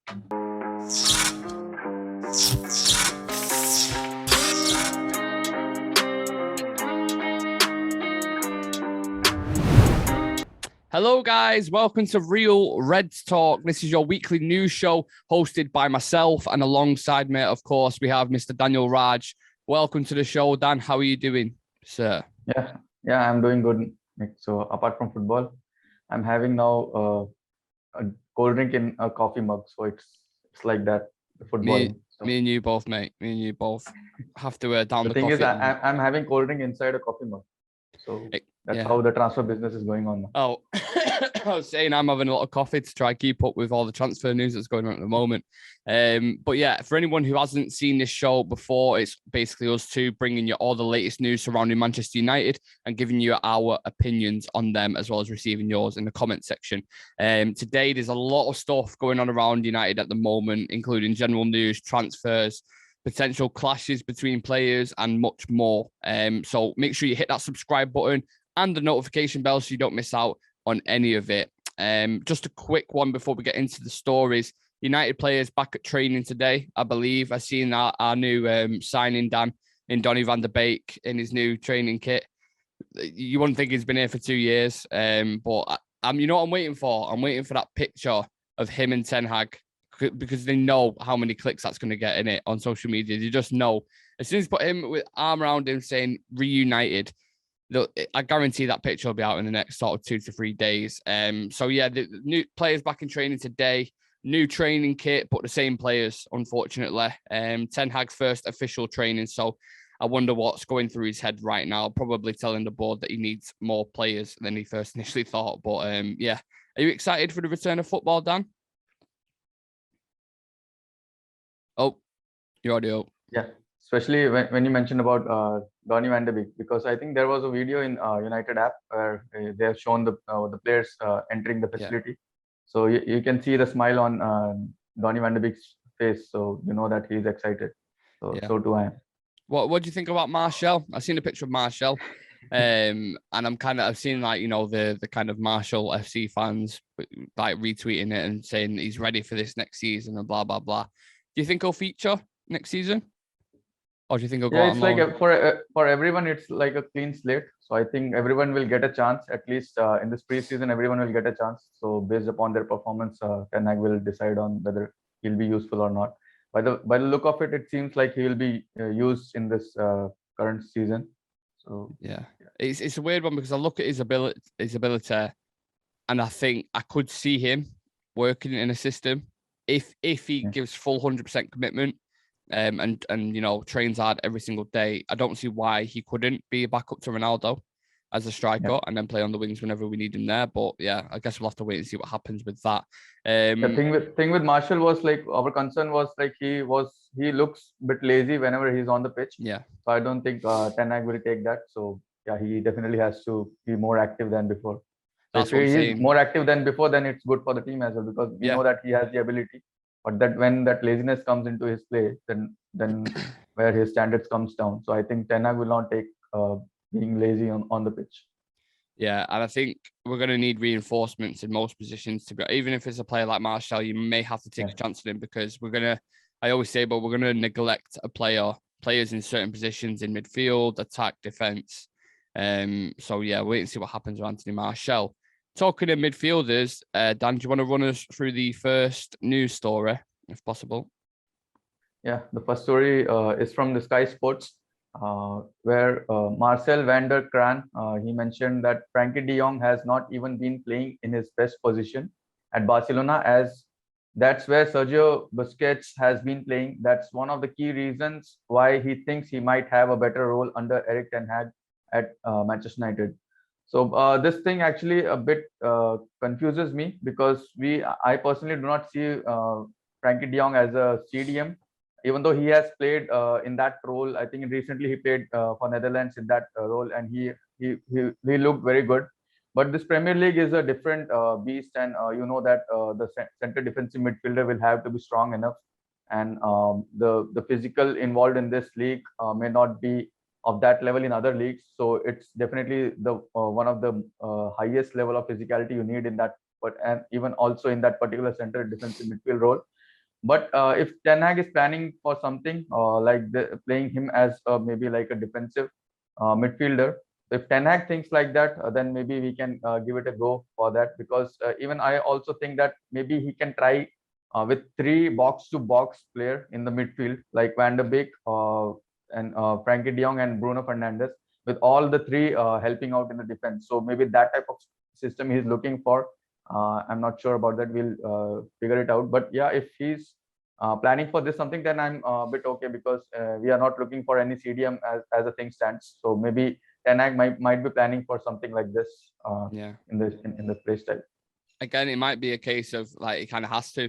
Hello, guys. Welcome to Real Reds Talk. This is your weekly news show hosted by myself, and alongside me, of course, we have Mr. Daniel Raj. Welcome to the show, Dan. How are you doing, sir? Yeah, I'm doing good, Nick. So apart from football, I'm having now a cold drink in a coffee mug. So it's like that, the football. Me and you both, mate. Me and you both have to down the thing coffee. is, I'm having cold drink inside a coffee mug. So that's how the transfer business is going on now. Oh, I was saying I'm having a lot of coffee to try and keep up with all the transfer news that's going on at the moment. But yeah, for anyone who hasn't seen this show before, it's basically us two bringing you all the latest news surrounding Manchester United and giving you our opinions on them, as well as receiving yours in the comment section. Today, there's a lot of stuff going on around United at the moment, including general news, transfers, potential clashes between players, and much more. So make sure you hit that subscribe button and the notification bell so you don't miss out on any of it. Just a quick one before we get into the stories. United players back at training today, I believe. I've seen our new signing, Dan, in Donny van der Beek in his new training kit. You wouldn't think he's been here for 2 years, but you know what I'm waiting for? I'm waiting for that picture of him and Ten Hag, because they know how many clicks that's going to get in it on social media. You just know. As soon as you put him with arm around him saying reunited, I guarantee that picture will be out in the next sort of 2 to 3 days. So yeah, the new players back in training today, new training kit, but the same players, unfortunately. Ten Hag's first official training. So I wonder what's going through his head right now, probably telling the board that he needs more players than he first initially thought. But yeah, are you excited for the return of football, Dan? Oh, your audio. Yeah, especially when you mentioned about Donny van der Beek, because I think there was a video in United app where they have shown the players entering the facility. Yeah. So you can see the smile on Donny van der Beek's face, so you know that he's excited. So too I am. What do you think about Martial? I've seen a picture of Martial, and I've seen the kind of Martial FC fans like retweeting it and saying he's ready for this next season and blah blah blah. Do you think he'll feature next season? Or do you think he'll go out on loan? It's like for everyone, it's like a clean slate. So I think everyone will get a chance, at least in this preseason, everyone will get a chance. So based upon their performance, Ten Hag will decide on whether he'll be useful or not. By the look of it, it seems like he will be used in this current season. So yeah, it's a weird one because I look at his ability, and I think I could see him working in a system if he gives full 100% commitment. And trains hard every single day. I don't see why he couldn't be a backup to Ronaldo as a striker and then play on the wings whenever we need him there. But yeah, I guess we'll have to wait and see what happens with that. The thing with Martial was like our concern was like he looks a bit lazy whenever he's on the pitch. Yeah. So I don't think Ten Hag will take that. So yeah, he definitely has to be more active than before. So if he is more active than before, then it's good for the team as well, because we know that he has the ability. But that when that laziness comes into his play, then where his standards comes down. So I think Ten Hag will not take being lazy on the pitch. Yeah, and I think we're going to need reinforcements in most positions to go. Even if it's a player like Martial, you may have to take a chance on him, because I always say, but we're going to neglect players in certain positions in midfield, attack, defense. So yeah, wait and see what happens with Anthony Martial. Talking of midfielders, Dan, do you want to run us through the first news story, if possible? Yeah, the first story is from the Sky Sports, where Marcel van der Kraan, he mentioned that Frankie de Jong has not even been playing in his best position at Barcelona, as that's where Sergio Busquets has been playing. That's one of the key reasons why he thinks he might have a better role under Erik ten Hag at Manchester United. So this thing actually a bit confuses me, because I personally do not see Frankie de Jong as a CDM, even though he has played in that role. I think recently he played for Netherlands in that role, and he looked very good. But this Premier League is a different beast, and you know that the center defensive midfielder will have to be strong enough, and the physical involved in this league may not be of that level in other leagues. So it's definitely the one of the highest level of physicality you need in that, and even also in that particular center defensive midfield role. But if Ten Hag is planning for something like playing him as maybe like a defensive midfielder, if Ten Hag thinks like that, then maybe we can give it a go for that. Because even I also think that maybe he can try with three box-to-box player in the midfield, like Van der Beek and Frankie De Jong and Bruno Fernandes, with all the three helping out in the defense. So maybe that type of system he's looking for. I'm not sure about that. We'll figure it out. But yeah, if he's planning for this something, then I'm a bit okay, because we are not looking for any CDM as a thing stands. So maybe Ten Hag might be planning for something like this in the play style. Again, it might be a case of like he kind of has to,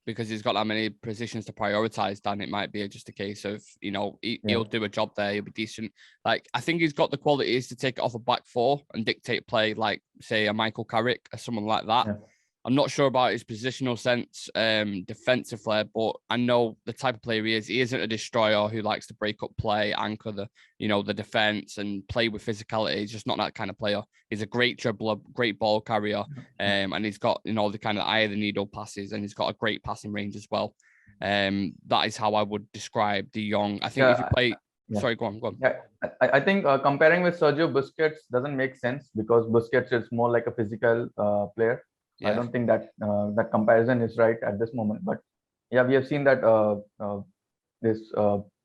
because he's got that many positions to prioritize. Dan, it might be just a case of, you know, he'll do a job there. He'll be decent. Like, I think he's got the qualities to take it off a back four and dictate play, like say a Michael Carrick or someone like that. Yeah. I'm not sure about his positional sense, defensive flair, but I know the type of player he is. He isn't a destroyer who likes to break up play, anchor the defense and play with physicality. He's just not that kind of player. He's a great dribbler, great ball carrier, and he's got, you know, the kind of eye of the needle passes, and he's got a great passing range as well. That is how I would describe De Jong. I think if you play... Yeah. Sorry, go on. Yeah, I think comparing with Sergio Busquets doesn't make sense, because Busquets is more like a physical player. Yeah. I don't think that that comparison is right at this moment. But yeah, we have seen that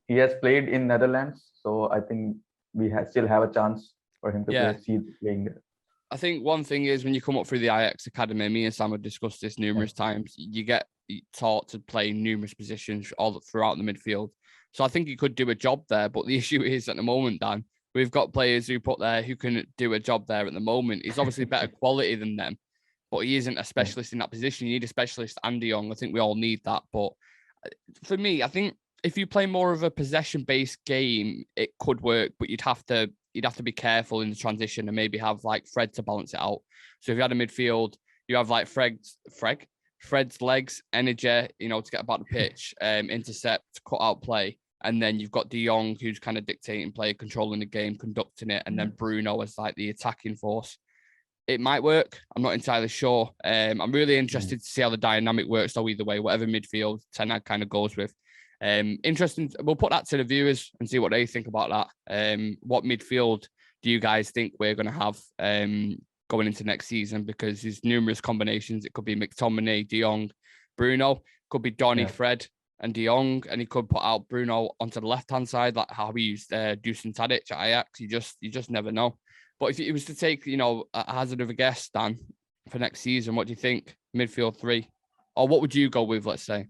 he has played in Netherlands, so I think we still have a chance for him to see playing there. I think one thing is, when you come up through the Ajax academy, me and Sam have discussed this numerous times. You get taught to play numerous positions all throughout the midfield. So I think he could do a job there. But the issue is, at the moment, Dan, we've got players who put there who can do a job there at the moment. He's obviously better quality than them, but he isn't a specialist in that position. You need a specialist and De Jong. I think we all need that. But for me, I think if you play more of a possession-based game, it could work, but you'd have to be careful in the transition and maybe have like Fred to balance it out. So if you had a midfield, you have like Fred's legs, energy, you know, to get about the pitch, intercept, cut out play. And then you've got De Jong, who's kind of dictating play, controlling the game, conducting it. And then Bruno as like the attacking force. It might work. I'm not entirely sure. I'm really interested to see how the dynamic works, though, either way, whatever midfield Ten Hag kind of goes with. Interesting. We'll put that to the viewers and see what they think about that. What midfield do you guys think we're going to have going into next season? Because there's numerous combinations. It could be McTominay, De Jong, Bruno. Could be Donny, Fred, and De Jong. And he could put out Bruno onto the left-hand side, like how we used Dusan Tadic at Ajax. You just never know. But if it was to take, you know, a hazard of a guess, Dan, for next season, what do you think? Midfield three, or what would you go with? Let's say,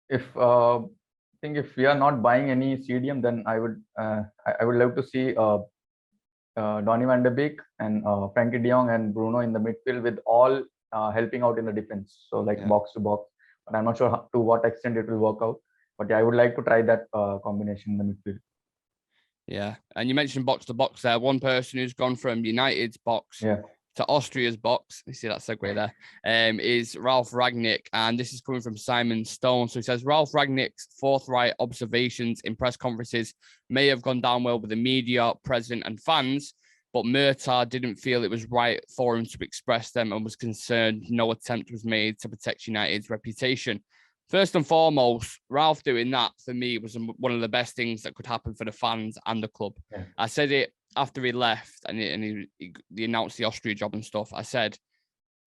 if I think if we are not buying any CDM, then I would love to see Donny van de Beek and Frankie De Jong and Bruno in the midfield, with all helping out in the defense. So like box to box. But I'm not sure to what extent it will work out. But yeah, I would like to try that combination in the midfield. Yeah, and you mentioned box to box there. One person who's gone from United's box to Austria's box, you see that segue there, is Ralf Rangnick. And this is coming from Simon Stone. So he says, Ralf Rangnick's forthright observations in press conferences may have gone down well with the media, president and fans, but Murtagh didn't feel it was right for him to express them and was concerned no attempt was made to protect United's reputation. First and foremost, Ralph doing that for me was one of the best things that could happen for the fans and the club. Yeah. I said it after he left and he announced the Austria job and stuff. I said,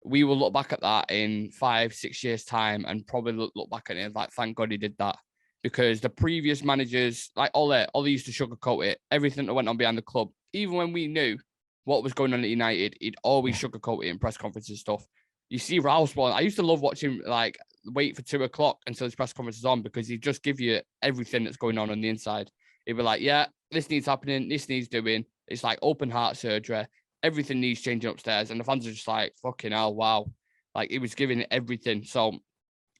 we will look back at that in 5-6 years' time and probably look back at it like, thank God he did that. Because the previous managers, like Ole used to sugarcoat it. Everything that went on behind the club, even when we knew what was going on at United, he'd always sugarcoat it in press conferences and stuff. You see Ralph's one. I used to love watching, like, wait for 2 o'clock until his press conference is on, because he'd just give you everything that's going on the inside. He'd be like, yeah, this needs happening. This needs doing. It's like open heart surgery. Everything needs changing upstairs. And the fans are just like, fucking hell, wow. Like, he was giving everything. So,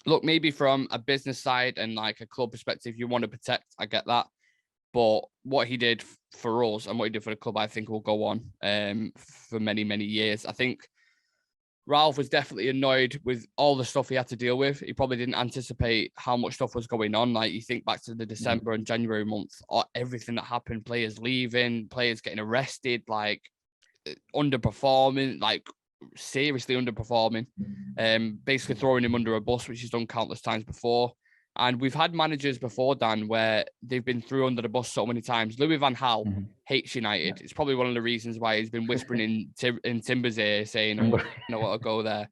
look, maybe from a business side and like a club perspective, you want to protect. I get that. But what he did for us and what he did for the club, I think will go on for many, many years. I think Ralph was definitely annoyed with all the stuff he had to deal with. He probably didn't anticipate how much stuff was going on. Like, you think back to the December and January month, or everything that happened, players leaving, players getting arrested, like underperforming, like seriously underperforming, basically throwing him under a bus, which he's done countless times before. And we've had managers before, Dan, where they've been through under the bus so many times. Louis van Gaal hates United. It's probably one of the reasons why he's been whispering in Timber's ear, saying, "Oh, I know what I'll go there."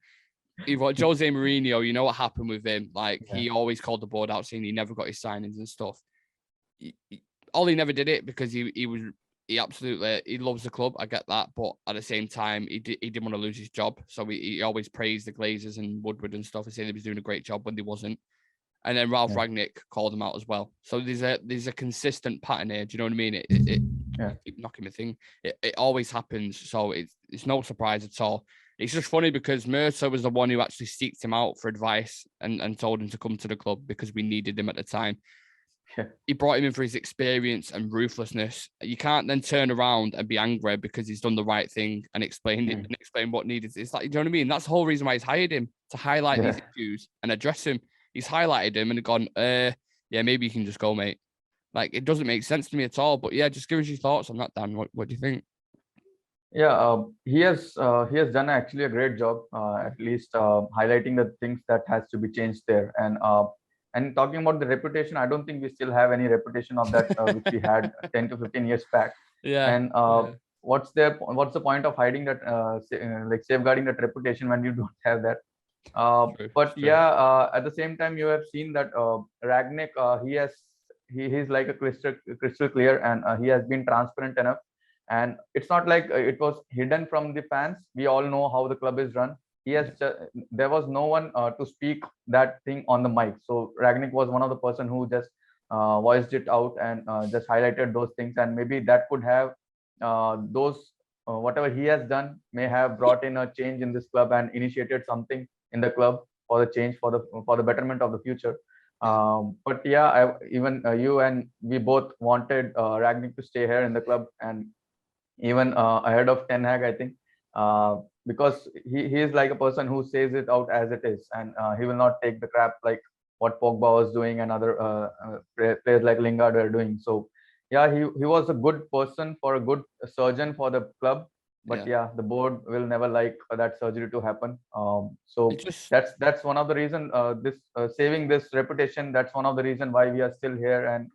You've got Jose Mourinho. You know what happened with him? Like he always called the board out, saying he never got his signings and stuff. Ollie never did it because he absolutely loves the club. I get that, but at the same time, he didn't want to lose his job, so he always praised the Glazers and Woodward and stuff, and saying he was doing a great job when they wasn't. And then Ralph Rangnick called him out as well. So there's a consistent pattern here. Do you know what I mean? Keep knocking the thing. It always happens. So it's no surprise at all. It's just funny because Mercer was the one who actually seeked him out for advice and told him to come to the club because we needed him at the time. He brought him in for his experience and ruthlessness. You can't then turn around and be angry because he's done the right thing and explain what needed. It's like, you know what I mean? That's the whole reason why he's hired him, to highlight these issues and address him. He's highlighted him and gone, maybe you can just go, mate. Like, it doesn't make sense to me at all. But yeah, just give us your thoughts on that, Dan. What do you think? Yeah, he has done actually a great job, at least highlighting the things that has to be changed there. And talking about the reputation, I don't think we still have any reputation of that which we had 10 to 15 years back. Yeah. And what's the point of hiding that, like safeguarding that reputation when you don't have that? True. At the same time, you have seen that Ragnick, he's like a crystal clear, and he has been transparent enough. And it's not like it was hidden from the fans. We all know how the club is run. There was no one to speak that thing on the mic. So Ragnick was one of the person who just voiced it out and just highlighted those things. And maybe that could have whatever he has done may have brought in a change in this club and initiated something in the club for the change, for the betterment of the future. But yeah, even you and we both wanted Ragnick to stay here in the club, and even ahead of Ten Hag, I think, because he is like a person who says it out as it is, and he will not take the crap like what Pogba was doing and other players like Lingard are doing. So yeah, he was a good person, for a good surgeon for the club. But the board will never like that surgery to happen. So that's one of the reason, this saving this reputation. That's one of the reason why we are still here, and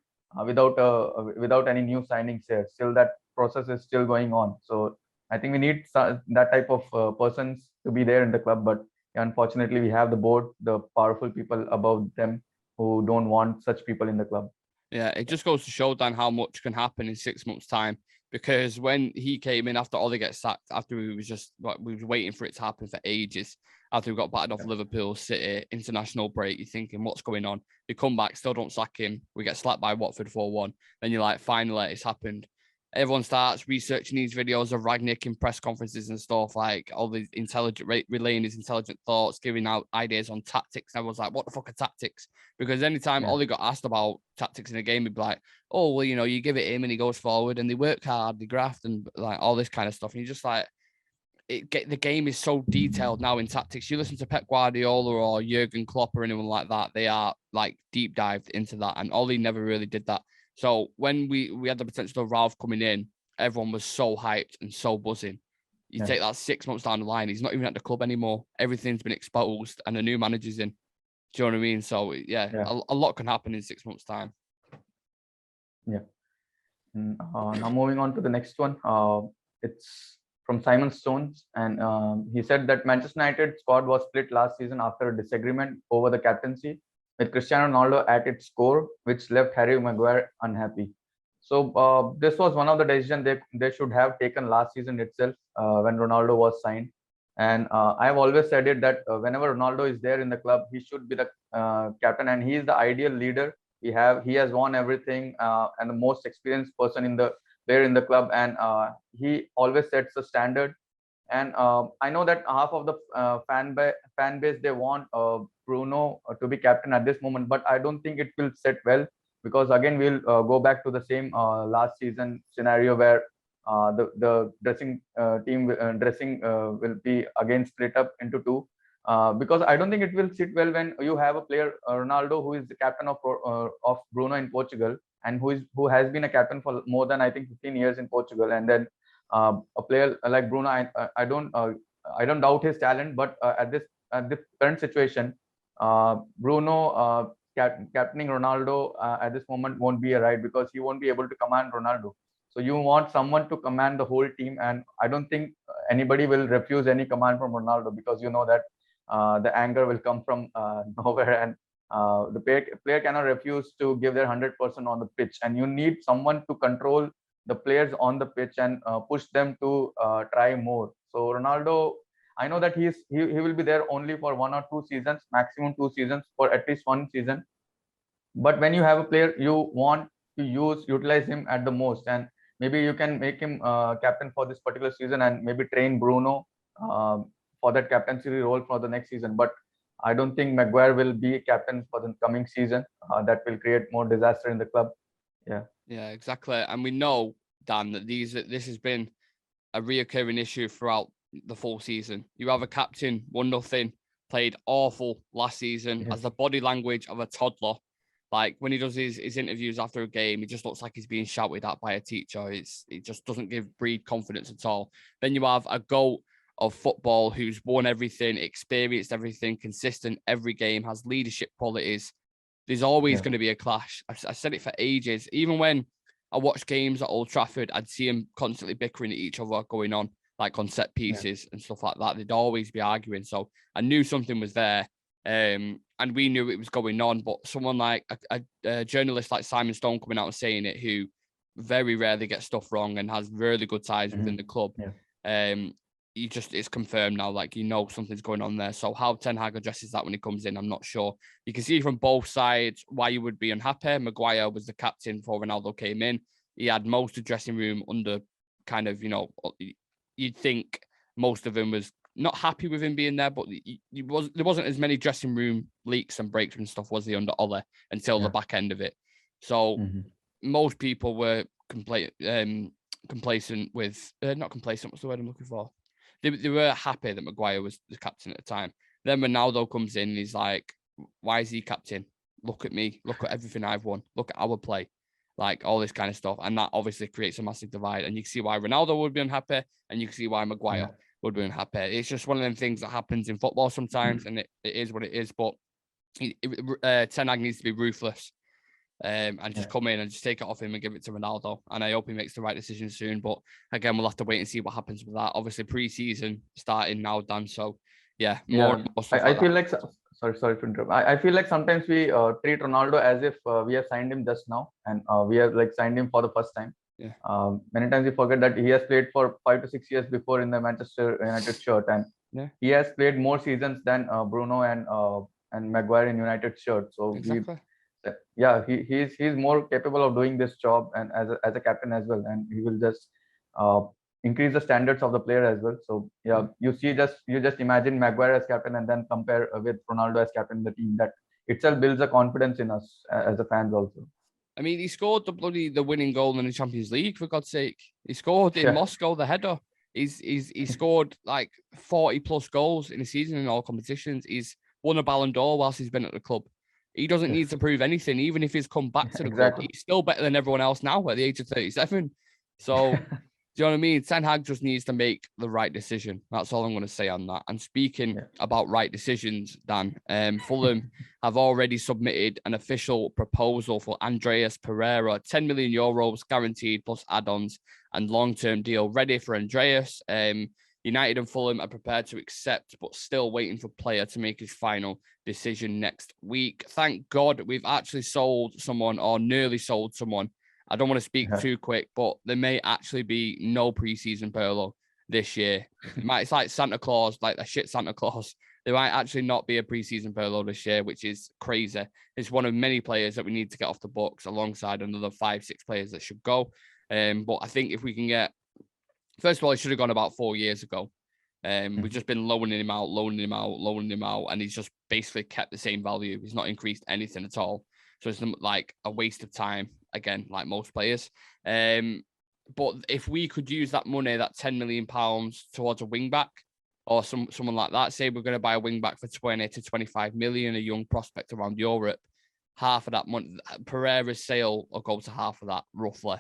without any new signings here. Still, that process is still going on. So I think we need that type of persons to be there in the club. But unfortunately, we have the board, the powerful people above them, who don't want such people in the club. Yeah, it just goes to show, Dan, how much can happen in 6 months' time. Because when he came in after Ollie gets sacked, after we were waiting for it to happen for ages, after we got battered off Liverpool, City, international break, you're thinking, what's going on? We come back, still don't sack him. We get slapped by Watford 4-1. Then you're like, finally, it's happened. Everyone starts researching these videos of Ragnick in press conferences and stuff, like all the relaying his intelligent thoughts, giving out ideas on tactics. And everyone's like, what the fuck are tactics? Because anytime Ollie got asked about tactics in a game, he'd be like, oh, well, you give it him and he goes forward and they work hard, they graft and like all this kind of stuff. And you're just like, the game is so detailed now in tactics. You listen to Pep Guardiola or Jurgen Klopp or anyone like that, they are like deep dived into that. And Ollie never really did that. So when we had the potential of Ralph coming in, everyone was so hyped and so buzzing. You take that 6 months down the line, he's not even at the club anymore. Everything's been exposed and a new manager's in. Do you know what I mean? So a lot can happen in 6 months' time. Yeah. Now moving on to the next one. It's from Simon Stones, and he said that Manchester United squad was split last season after a disagreement over the captaincy, with Cristiano Ronaldo at its core, which left Harry Maguire unhappy. So this was one of the decisions they should have taken last season itself, when Ronaldo was signed. And I've always said it that whenever Ronaldo is there in the club, he should be the captain, and he is the ideal leader. He has won everything, and the most experienced person in the club, and he always sets the standard. And I know that half of the fan base, they want Bruno to be captain at this moment, but I don't think it will set well, because again we'll go back to the same last season scenario where the dressing will be again split up into two. Because I don't think it will sit well when you have a player, Ronaldo, who is the captain of Bruno in Portugal, and who has been a captain for more than, I think, 15 years in Portugal. And then a player like Bruno, I don't I don't doubt his talent, but at this current situation, Bruno captaining Ronaldo at this moment won't be a right, because he won't be able to command Ronaldo. So you want someone to command the whole team, and I don't think anybody will refuse any command from Ronaldo, because you know that the anger will come from nowhere, and the player cannot refuse to give their 100% on the pitch, and you need someone to control the players on the pitch and push them to try more. So Ronaldo, I know that he will be there only for 1 or 2 seasons, maximum 2 seasons, for at least 1 season. But when you have a player, you want to utilize him at the most, and maybe you can make him captain for this particular season, and maybe train Bruno for that captaincy role for the next season. But I don't think Maguire will be captain for the coming season. That will create more disaster in the club. Yeah, exactly. And we know, Dan, that this has been a reoccurring issue throughout the full season. You have a captain, 1-0, played awful last season, has the body language of a toddler. Like when he does his interviews after a game, he just looks like he's being shouted at by a teacher. It just doesn't breed confidence at all. Then you have a GOAT of football who's won everything, experienced everything, consistent every game, has leadership qualities. There's always going to be a clash. I said it for ages. Even when I watched games at Old Trafford, I'd see them constantly bickering at each other, going on like on set pieces and stuff like that. They'd always be arguing. So I knew something was there. And we knew it was going on, but someone like a journalist like Simon Stone coming out and saying it, who very rarely gets stuff wrong and has really good ties within the club. It's confirmed now, like, something's going on there. So how Ten Hag addresses that when he comes in, I'm not sure. You can see from both sides why you would be unhappy. Maguire was the captain before Ronaldo came in. He had most of the dressing room under kind of, you'd think most of them was not happy with him being there, but there wasn't as many dressing room leaks and breaks and stuff, was he, under Ole until the back end of it. So most people were complacent with, not complacent, what's the word I'm looking for? They were happy that Maguire was the captain at the time. Then Ronaldo comes in and he's like, why is he captain? Look at me. Look at everything I've won. Look at our play. Like all this kind of stuff. And that obviously creates a massive divide. And you can see why Ronaldo would be unhappy, and you can see why Maguire would be unhappy. It's just one of them things that happens in football sometimes, and it is what it is. But Ten Hag needs to be ruthless and just come in and just take it off him and give it to Ronaldo. And I hope he makes the right decision soon. But again, we'll have to wait and see what happens with that. Obviously, pre-season starting now, Dan. So more I feel like sorry to interrupt. I feel like sometimes we treat Ronaldo as if we have signed him just now, and we have like signed him for the first time. Many times we forget that he has played for 5 to 6 years before in the Manchester United shirt, and he has played more seasons than Bruno and Maguire in United shirt. So he's more capable of doing this job, and as a captain as well, and he will just increase the standards of the player as well. So you just imagine Maguire as captain and then compare with Ronaldo as captain in the team. That itself builds a confidence in us as the fans also. I mean, he scored the winning goal in the Champions League, for God's sake. He scored in Moscow, the header. He scored like 40 plus goals in a season in all competitions. He's won a Ballon d'Or whilst he's been at the club. He doesn't need to prove anything, even if he's come back to the club. He's still better than everyone else now at the age of 37. So, do you know what I mean? Ten Hag just needs to make the right decision. That's all I'm going to say on that. And speaking about right decisions, Dan, Fulham have already submitted an official proposal for Andreas Pereira, 10 million euros guaranteed plus add-ons and long-term deal ready for Andreas. United and Fulham are prepared to accept, but still waiting for player to make his final decision next week. Thank God we've actually sold someone, or nearly sold someone. I don't want to speak too quick, but there may actually be no preseason Pirlo this year. It's like Santa Claus, like a shit Santa Claus. There might actually not be a preseason Pirlo this year, which is crazy. It's one of many players that we need to get off the books alongside another 5-6 players that should go. But I think if we can get, first of all, he should have gone about 4 years ago. We've just been loaning him out, and he's just basically kept the same value. He's not increased anything at all. So it's like a waste of time, again, like most players. But if we could use that money, that £10 million towards a wing back or someone like that, say we're going to buy a wing back for 20 to 25 million, a young prospect around Europe, half of that money, Pereira's sale will go to half of that, roughly.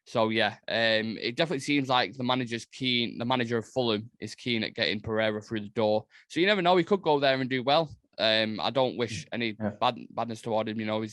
So yeah, it definitely seems like the manager's keen. The manager of Fulham is keen at getting Pereira through the door. So you never know; he could go there and do well. I don't wish any badness toward him. You know,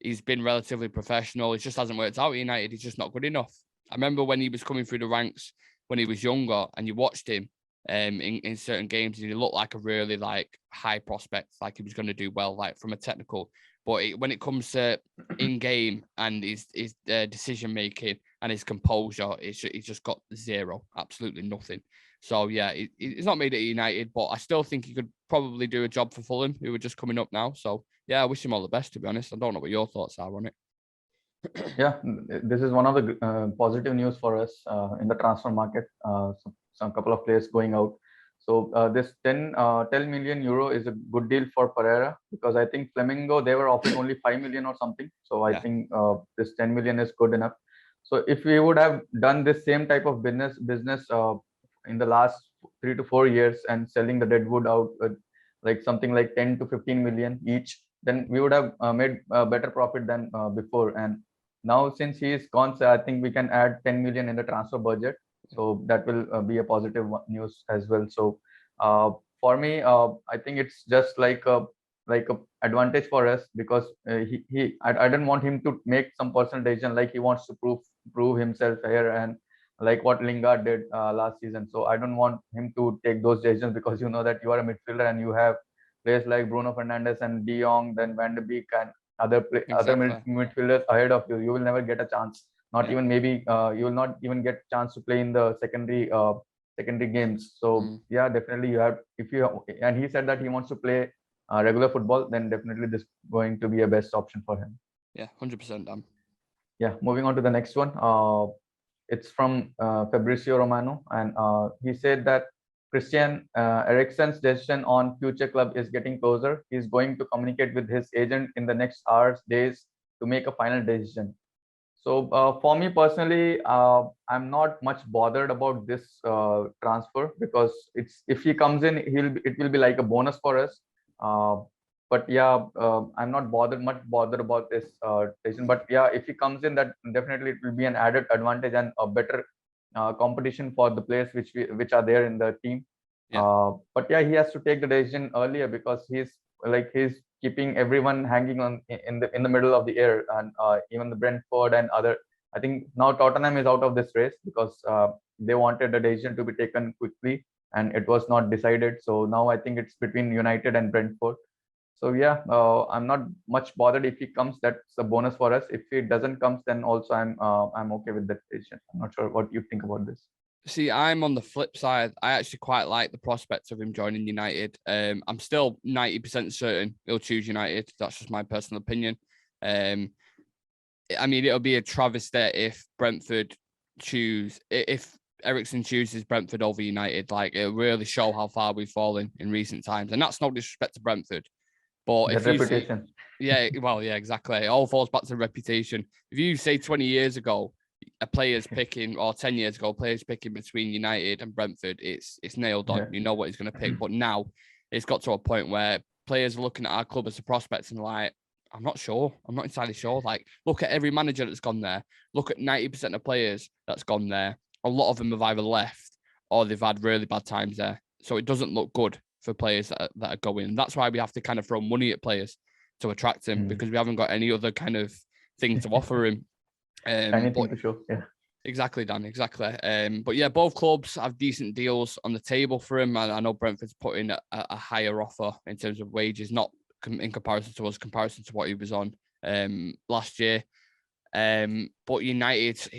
he's been relatively professional. It just hasn't worked out at United. He's just not good enough. I remember when he was coming through the ranks when he was younger, and you watched him in certain games, and he looked like a really like high prospect, like he was going to do well, like from a technical. But when it comes to in game and his decision making and his composure, he's just got zero, absolutely nothing. So yeah, he's not made it at United, but I still think he could probably do a job for Fulham, who are just coming up now. So yeah, I wish him all the best. To be honest, I don't know what your thoughts are on it. Yeah, this is one of the positive news for us in the transfer market. Some couple of players going out. So this 10 million euro is a good deal for Pereira, because I think Flamengo, they were offering only 5 million or something. So I think this 10 million is good enough. So if we would have done this same type of business in the last 3 to 4 years and selling the deadwood out like something like 10 to 15 million each, then we would have made better profit than before. And now since he is gone, so I think we can add 10 million in the transfer budget. So that will be a positive news as well. So for me, I think it's just like a advantage for us, because I don't want him to make some personal decision, like he wants to prove himself here, and like what Lingard did last season. So I don't want him to take those decisions, because you know that you are a midfielder and you have players like Bruno Fernandes and De Jong, then Van de Beek and other midfielders ahead of you. You will never get a chance. Not even maybe you will not even get chance to play in the secondary games. So yeah, definitely you have, if you, and he said that he wants to play regular football, then definitely this is going to be a best option for him. Yeah, 100%, Dan. Yeah, moving on to the next one. It's from Fabrizio Romano, and he said that Christian Eriksen's decision on future club is getting closer. He's going to communicate with his agent in the next hours, days, to make a final decision. So for me personally, I'm not much bothered about this transfer, because if he comes in, it will be like a bonus for us. But yeah, I'm not much bothered about this decision. But yeah, if he comes in, that definitely it will be an added advantage and a better competition for the players which are there in the team. But yeah, he has to take the decision earlier, because he's keeping everyone hanging on in the middle of the air, and even the Brentford and other. I think now Tottenham is out of this race, because they wanted the decision to be taken quickly and it was not decided. So now I think it's between United and Brentford. So yeah, I'm not much bothered if he comes. That's a bonus for us. If he doesn't come, then also I'm okay with that decision. I'm not sure what you think about this. See, I'm on the flip side. I actually quite like the prospect of him joining United. I'm still 90% certain he'll choose United. That's just my personal opinion. I mean, it'll be a travesty if Eriksen chooses Brentford over United. Like, it'll really show how far we've fallen in recent times. And that's no disrespect to Brentford. But if you reputation. Yeah, exactly. It all falls back to reputation. If you say 20 years ago, a player's picking, or 10 years ago, players picking between United and Brentford, it's nailed on. Yeah. You know what he's going to pick. But now it's got to a point where players are looking at our club as a prospect and like, I'm not sure. I'm not entirely sure. Like, look at every manager that's gone there. Look at 90% of players that's gone there. A lot of them have either left or they've had really bad times there. So it doesn't look good for players that are going. And that's why we have to kind of throw money at players to attract him, because we haven't got any other kind of thing to offer him. Anything to show, yeah. Exactly, Dan, exactly. But yeah, both clubs have decent deals on the table for him. And I know Brentford's put in a higher offer in terms of wages, not in comparison to us, comparison to what he was on last year. But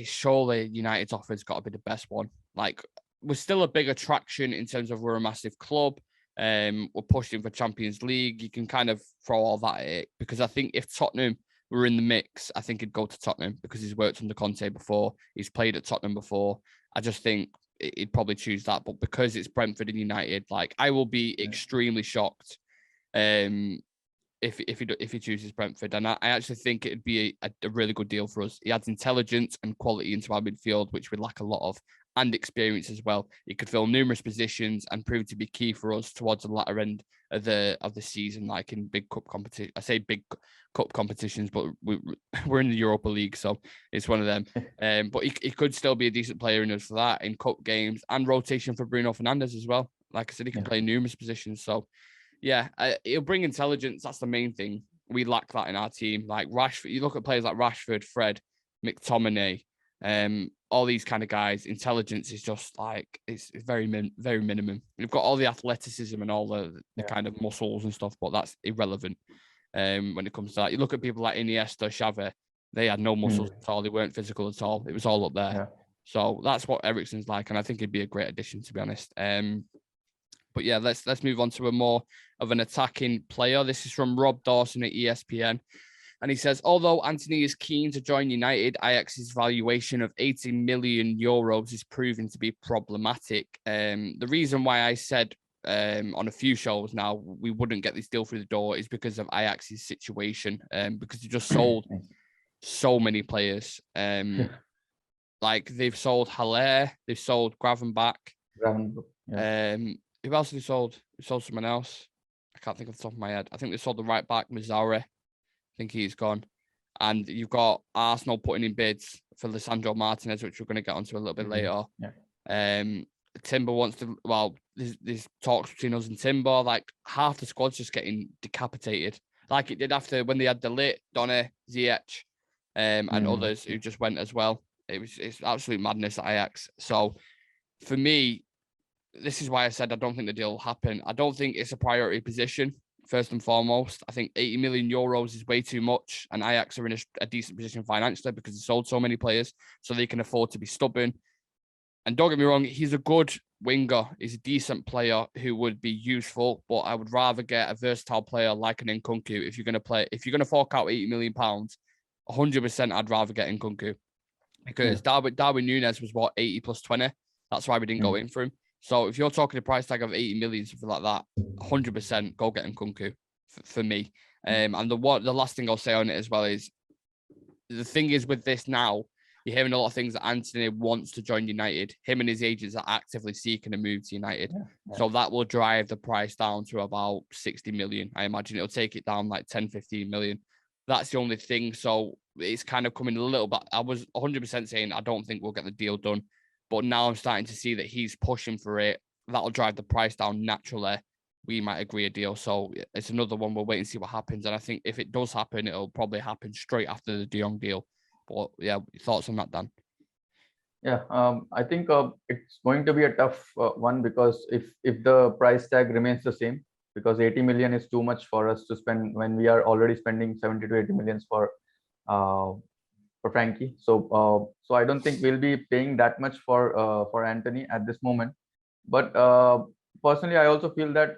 surely United's offer's got to be the best one. Like, we're still a big attraction in terms of we're a massive club. We're pushing for Champions League. You can kind of throw all that at it, because I think if Tottenham were in the mix, I think he'd go to Tottenham, because he's worked under Conte before. He's played at Tottenham before. I just think he'd probably choose that. But because it's Brentford and United, like, I will be extremely shocked if he chooses Brentford. And I actually think it'd be a really good deal for us. He adds intelligence and quality into our midfield, which we lack a lot of. and experience as well. He could fill numerous positions and prove to be key for us towards the latter end of the season, like in big cup competition. I say big cup competitions, but we're in the Europa League, so it's one of them. But he could still be a decent player in us for that, in cup games, and rotation for Bruno Fernandes as well. Like I said, he can play numerous positions. So yeah, he'll bring intelligence. That's the main thing. We lack that in our team. Like Rashford, you look at players like Rashford, Fred, McTominay, all these kind of guys. Intelligence is just like it's very minimum. You've got all the athleticism and all the kind of muscles and stuff, but that's irrelevant when it comes to that. You look at people like Iniesta, Xavi, they had no muscles at all. They weren't physical at all. It was all up there. Yeah. So that's what Eriksen's like, and I think he'd be a great addition, to be honest. But yeah, let's move on to a more of an attacking player. This is from Rob Dawson at ESPN. And he says, although Antony is keen to join United, Ajax's valuation of 80 million euros is proving to be problematic. The reason why I said on a few shows now we wouldn't get this deal through the door is because of Ajax's situation, because they just sold so many players. Like they've sold Haller, they've sold Gravenbach. Who else have they sold? They sold someone else. I can't think off the top of my head. I think they sold the right back, Maguire. I think he's gone. And you've got Arsenal putting in bids for Lisandro Martinez, which we're going to get onto a little bit later. Timber wants to, there's talks between us and Timber. Like half the squad's just getting decapitated. Like it did after when they had De Ligt, Donny, Ziyech, and others who just went as well. It's absolute madness at Ajax. So for me, this is why I said I don't think the deal will happen. I don't think it's a priority position, first and foremost. I think 80 million euros is way too much, and Ajax are in a decent position financially because they sold so many players, so they can afford to be stubborn. And don't get me wrong, he's a good winger. He's a decent player who would be useful, but I would rather get a versatile player like an Nkunku. If you're going to fork out 80 million pounds, 100% I'd rather get Nkunku. Because Darwin Núñez was 80 plus 20. That's why we didn't go in for him. So if you're talking a price tag of 80 million, something like that, 100% go get Nkunku for me. And the last thing I'll say on it as well is, the thing is with this now, you're hearing a lot of things that Antony wants to join United. Him and his agents are actively seeking a move to United. So that will drive the price down to about 60 million. I imagine it'll take it down like 10, 15 million. That's the only thing. So it's kind of coming a little bit. I was 100% saying I don't think we'll get the deal done. But now I'm starting to see that he's pushing for it. That'll drive the price down naturally. We might agree a deal. So it's another one. We'll wait and see what happens. And I think if it does happen, it'll probably happen straight after the De Jong deal. But yeah, thoughts on that, Dan? Yeah, I think it's going to be a tough one, because if the price tag remains the same, because 80 million is too much for us to spend when we are already spending 70 to 80 millions for Frankie. So I don't think we'll be paying that much for Antony at this moment. But personally, I also feel that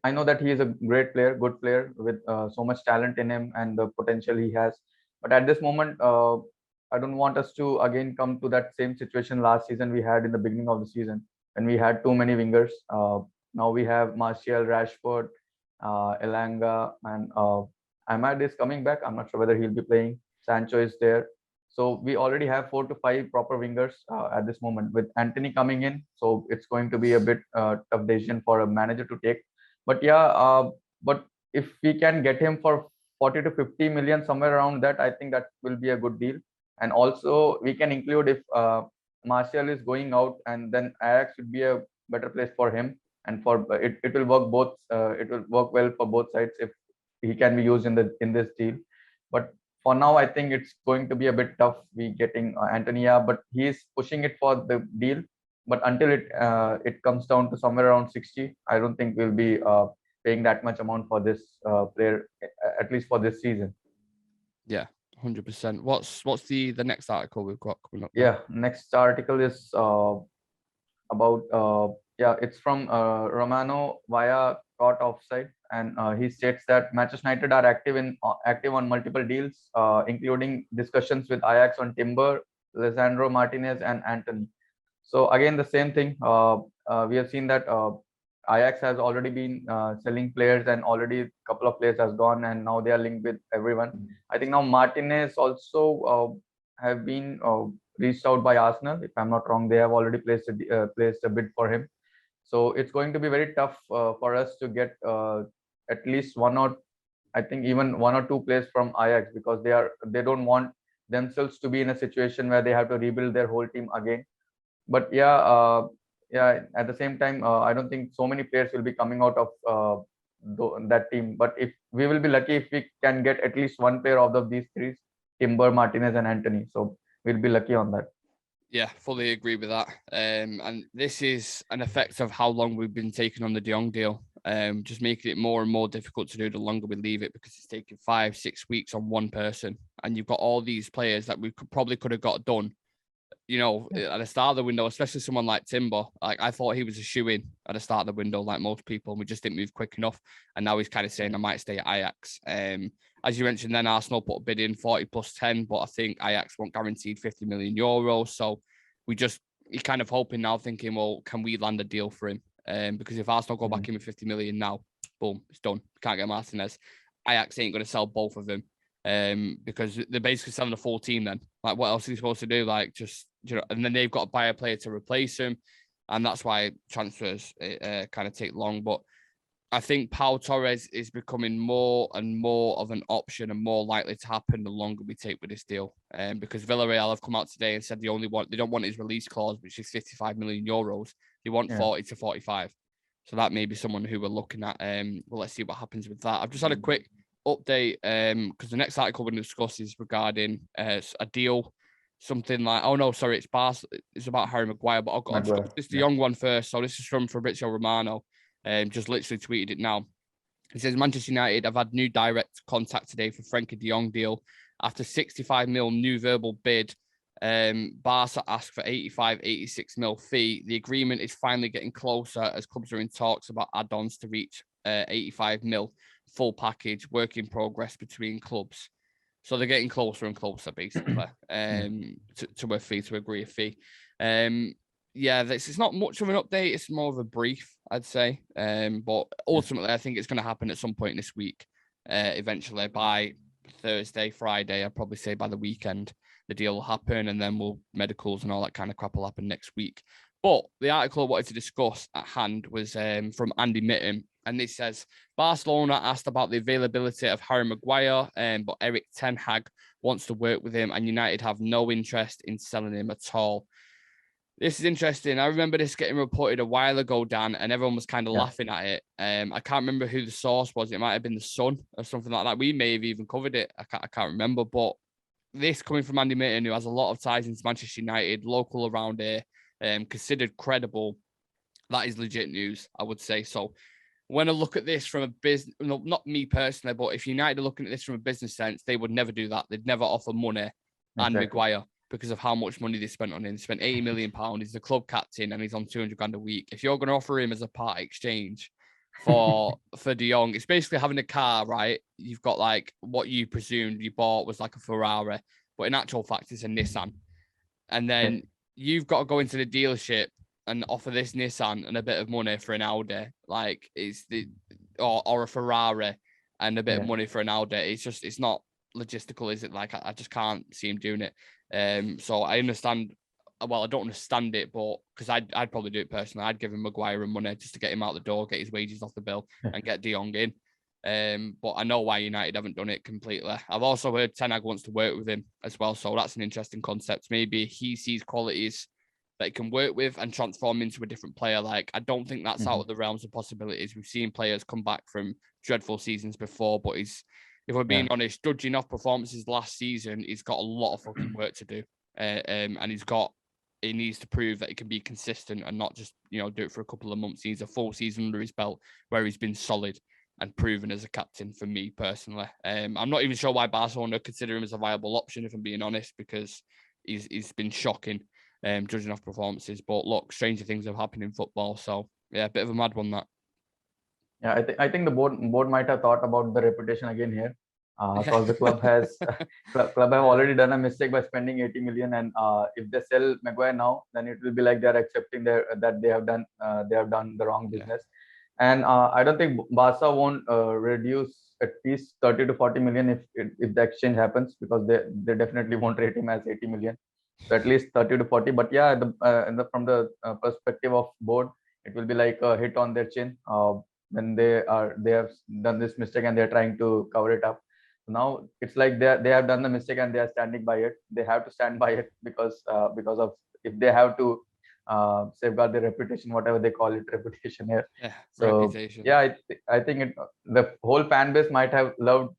I know that he is a great player, good player with so much talent in him and the potential he has. But at this moment, I don't want us to again come to that same situation last season we had in the beginning of the season when we had too many wingers. Now we have Martial, Rashford, Elanga, and Ahmad is coming back. I'm not sure whether he'll be playing. Sancho is there. So we already have 4 to 5 proper wingers at this moment. With Antony coming in, so it's going to be a bit tough decision for a manager to take. But yeah, but if we can get him for 40 to 50 million, somewhere around that, I think that will be a good deal. And also we can include if Martial is going out, and then Ajax should be a better place for him. And for it will work both. It will work well for both sides if he can be used in this deal. But for now, I think it's going to be a bit tough. We getting Antony, but he is pushing it for the deal. But until it comes down to somewhere around 60, I don't think we'll be paying that much amount for this player, at least for this season. Yeah, 100%. What's the next article we've got coming up? Yeah, next article is about it's from Romano via caught offside, and he states that Manchester United are active on multiple deals, including discussions with Ajax on Timber, Lisandro Martinez, and Antony. So again, the same thing. We have seen that Ajax has already been selling players, and already a couple of players has gone, and now they are linked with everyone. I think now Martinez also have been reached out by Arsenal. If I'm not wrong, they have already placed a bid for him. So it's going to be very tough for us to get at least one or I think even one or two players from Ajax, because they don't want themselves to be in a situation where they have to rebuild their whole team again. But yeah, at the same time, I don't think so many players will be coming out of that team. But if we will be lucky if we can get at least one player out of these three, Timber, Martinez, and Antony. So we'll be lucky on that. Yeah, fully agree with that. And this is an effect of how long we've been taking on the De Jong deal. Just making it more and more difficult to do the longer we leave it, because it's taking 5-6 weeks on one person, and you've got all these players that we probably could have got done, at the start of the window, especially someone like Timber. Like, I thought he was a shoe-in at the start of the window, like most people, and we just didn't move quick enough. And now he's kind of saying I might stay at Ajax. As you mentioned, then Arsenal put a bid in 40 plus 10, but I think Ajax want guaranteed 50 million euros. So you're kind of hoping now, thinking, well, can we land a deal for him? Because if Arsenal go back in with 50 million now, boom, it's done. Can't get Martinez. Ajax ain't going to sell both of them. Because they're basically selling the full team then. Like, what else are you supposed to do? Like, just, and then they've got to buy a player to replace him. And that's why transfers kind of take long. But I think Pau Torres is becoming more and more of an option and more likely to happen the longer we take with this deal. Because Villarreal have come out today and said they don't want his release clause, which is 55 million euros. They want 40 to 45. So that may be someone who we're looking at. Well, let's see what happens with that. I've just had a quick update because the next article we're going to discuss is regarding a deal, something like, it's about Harry Maguire, but I'll discuss this De Jong one first. So this is from Fabrizio Romano. Just literally tweeted it now. He says, Manchester United have had new direct contact today for Frenkie de Jong deal. After 65 mil new verbal bid, Barca asked for 86 mil fee. The agreement is finally getting closer as clubs are in talks about add-ons to reach 85 mil full package, work in progress between clubs. So they're getting closer and closer, basically, to a fee, to agree a fee. It's not much of an update. It's more of a brief, I'd say. But ultimately, I think it's going to happen at some point this week. Eventually, by Thursday, Friday, I'd probably say by the weekend, the deal will happen, and then medicals and all that kind of crap will happen next week. But the article I wanted to discuss at hand was from Andy Mitten, and it says, Barcelona asked about the availability of Harry Maguire, but Erik ten Hag wants to work with him, and United have no interest in selling him at all. This is interesting. I remember this getting reported a while ago, Dan, and everyone was kind of laughing at it. I can't remember who the source was. It might have been The Sun or something like that. We may have even covered it. I can't remember. But this coming from Andy Mitten, who has a lot of ties into Manchester United, local around here, considered credible. That is legit news, I would say. So when I look at this from a business, not me personally, but if United are looking at this from a business sense, they would never do that. They'd never offer money and Maguire, because of how much money they spent on him. They spent 80 million pounds. He's the club captain and he's on 200 grand a week. If you're going to offer him as a part exchange for De Jong, it's basically having a car, right? You've got like what you presumed you bought was like a Ferrari, but in actual fact, it's a Nissan. And then you've got to go into the dealership and offer this Nissan and a bit of money for an Audi, like or a Ferrari and a bit of money for an Audi. It's not logistical, is it? Like, I just can't see him doing it. So I understand. Well, I don't understand it, but because I'd probably do it personally. I'd give him Maguire and money just to get him out the door, get his wages off the bill, and get De Jong in. But I know why United haven't done it completely. I've also heard Ten Hag wants to work with him as well, so that's an interesting concept. Maybe he sees qualities that he can work with and transform into a different player. Like, I don't think that's out of the realms of possibilities. We've seen players come back from dreadful seasons before, but if we're being honest, judging off performances last season, he's got a lot of fucking work to do. And he needs to prove that he can be consistent and not just, do it for a couple of months. He needs a full season under his belt where he's been solid and proven as a captain, for me personally. I'm not even sure why Barcelona consider him as a viable option, if I'm being honest, because he's been shocking, judging off performances. But look, stranger things have happened in football. So yeah, a bit of a mad one, that. Yeah, I think the board might have thought about the reputation again here, because the club has already done a mistake by spending 80 million, and if they sell Maguire now, then it will be like they're accepting that they have done the wrong business. And I don't think Barca won't reduce at least 30 to 40 million if the exchange happens, because they definitely won't rate him as 80 million. So at least 30 to 40. But yeah, from the perspective of board, it will be like a hit on their chin when they have done this mistake and they're trying to cover it up. Now it's like they have done the mistake and they are standing by it. They have to stand by it because of, if they have to safeguard their reputation, whatever they call it, reputation here. Yeah, So reputation. yeah, I think the whole fan base might have loved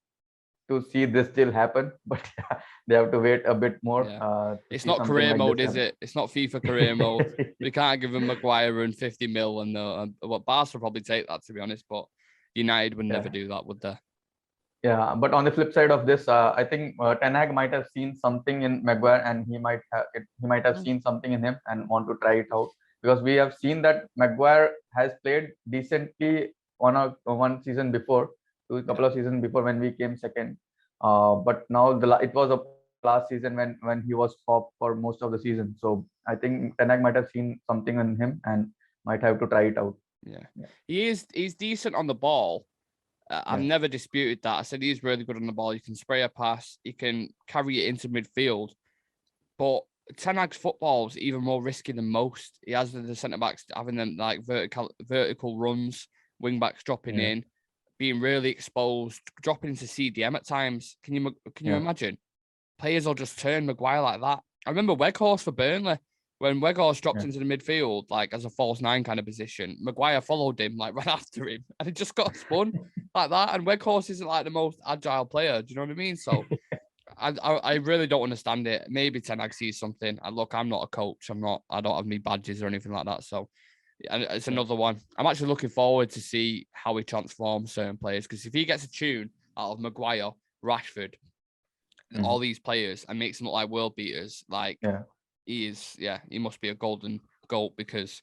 to see this still happen, but yeah, they have to wait a bit more. Yeah. It's see not something career like mode, this is happen. it? It's not FIFA career mode. We can't give him Maguire and 50 mil, and what Barca will probably take that, to be honest. But United would never Yeah. do that, would they? Yeah, but on the flip side of this, I think Ten Hag might have seen something in Maguire, and he might have seen something in him and want to try it out, because we have seen that Maguire has played decently one season before, a couple of seasons before when we came second. But now it was a last season when he was top for most of the season. So I think Ten Hag might have seen something in him and might have to try it out. Yeah. He's decent on the ball. I've Yeah. never disputed that. I said he's really good on the ball. He can spray a pass. He can carry it into midfield. But Ten Hag's football is even more risky than most. He has the centre backs having them like vertical runs, wing backs dropping in, being really exposed, dropping into CDM at times. Can you imagine? Players will just turn Maguire like that. I remember Weghorst for Burnley. When Weghorst dropped into the midfield, like as a false nine kind of position, Maguire followed him, like ran after him, and he just got spun like that. And Weghorst isn't like the most agile player. Do you know what I mean? So I really don't understand it. Maybe Ten Hag sees something. And look, I'm not a coach. I don't have any badges or anything like that. So and it's another one. I'm actually looking forward to see how he transforms certain players, because if he gets a tune out of Maguire, Rashford, all these players, and makes them look like world beaters, like he must be a golden goat, because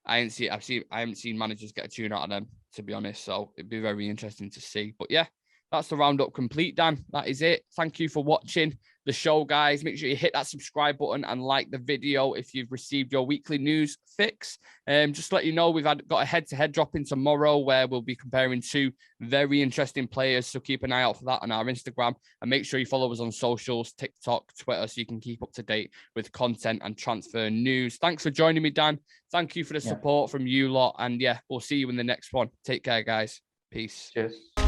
I haven't seen managers get a tune out of them, to be honest. So it'd be very interesting to see. But yeah, that's the roundup complete, Dan. That is it. Thank you for watching the show, guys. Make sure you hit that subscribe button and like the video if you've received your weekly news fix. Just to let you know, we've got a head-to-head dropping tomorrow where we'll be comparing two very interesting players. So keep an eye out for that on our Instagram, and make sure you follow us on socials, TikTok, Twitter, so you can keep up to date with content and transfer news. Thanks for joining me, Dan. Thank you for the support from you lot. And yeah, we'll see you in the next one. Take care, guys. Peace. Cheers.